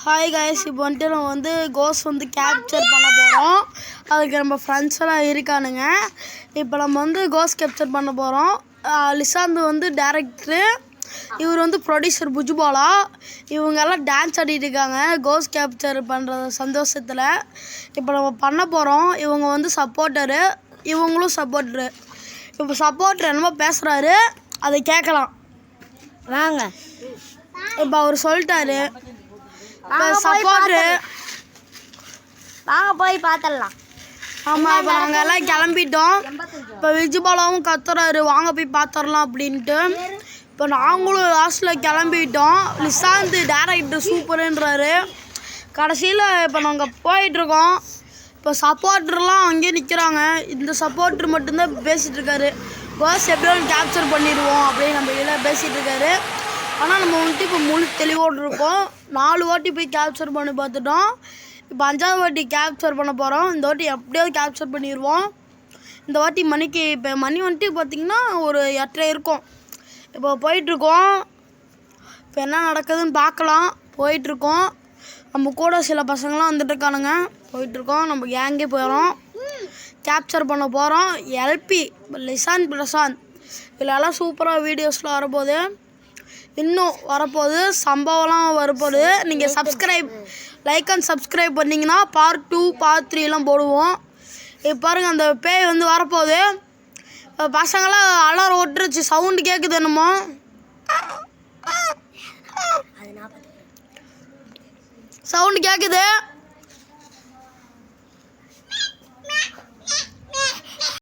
Hi guys, இப்போ வந்துட்டு நம்ம வந்து கோஸ்ட் வந்து கேப்சர் பண்ண போகிறோம். அதுக்கு நம்ம ஃப்ரெண்ட்ஸ் எல்லாம் இருக்கானுங்க. இப்போ நம்ம வந்து கோஸ்ட் கேப்சர் பண்ண போகிறோம். லிசாந்த் வந்து டேரக்டரு, இவர் வந்து ப்ரொடியூசர் புஜுபாலா. இவங்கெல்லாம் டான்ஸ் ஆடிட்டு இருக்காங்க கோஸ்ட் கேப்சர் பண்ணுற சந்தோஷத்தில். இப்போ நம்ம பண்ண போகிறோம். இவங்க வந்து சப்போர்ட்டரு, இவங்களும் சப்போர்ட்ரு. இப்போ சப்போர்ட்ரு என்னமோ பேசுகிறாரு, அதை கேட்கலாம் வாங்க. இப்போ அவர் சொல்லிட்டாரு, சப்போர்ட்ரு வாங்க போய் பார்த்துடலாம். ஆமாம், இப்போ நாங்கள் எல்லாம் கிளம்பிட்டோம். இப்போ விஜுபாலாவும் கத்துறாரு வாங்க போய் பார்த்துடலாம் அப்படின்ட்டு. இப்போ நாங்களும் லாஸ்ட்டில் கிளம்பிட்டோம். லிசாந்த் டேரக்டர் சூப்பருன்றாரு. கடைசியில் இப்போ நாங்கள் போயிட்டுருக்கோம். இப்போ சப்போர்ட்ருலாம் அங்கேயே நிற்கிறாங்க. இந்த சப்போர்ட்ரு மட்டும்தான் பேசிகிட்டு இருக்காரு. கோஸ்ட் எப்படியும் கேப்சர் பண்ணிடுவோம் அப்படின்னு நம்ம இதில் பேசிகிட்டு இருக்காரு. ஆனால் நம்ம வந்துட்டு இப்போ முழு தெளிவோடு இருக்கோம். 4 வாட்டி போய் கேப்சர் பண்ணி பார்த்துட்டோம். இப்போ 5ஆவது வாட்டி கேப்சர் பண்ண போகிறோம். இந்த வாட்டி எப்படியாவது கேப்சர் பண்ணிடுவோம். இந்த வாட்டி இப்போ மணி வந்துட்டு பார்த்திங்கன்னா ஒரு 8:30 இருக்கும். இப்போ போயிட்டுருக்கோம். இப்போ என்ன நடக்குதுன்னு பார்க்கலாம். போயிட்டுருக்கோம். நம்ம கூட சில பசங்களாம் வந்துட்டு இருக்கானுங்க. போயிட்டுருக்கோம். நம்ம கேங்கே போகிறோம். கேப்சர் பண்ண போகிறோம். எல்பி லிசாந்த் பிரசாந்த் இதெல்லாம் சூப்பராக வீடியோஸில் வரப்போகுது. இன்னும் வரப்போகுது, சம்பவம்லாம் வரப்போகுது. நீங்கள் லைக் அண்ட் சப்ஸ்கிரைப் பண்ணிங்கன்னா பார்ட் 2 பார்ட் 3 போடுவோம். இப்போ பாருங்கள், அந்த பேய் வந்து வரப்போகுது. பசங்களாம் அலாரம் ஒட்டுருச்சு, சவுண்டு கேட்குது என்னமோ. சவுண்டு கேட்குது.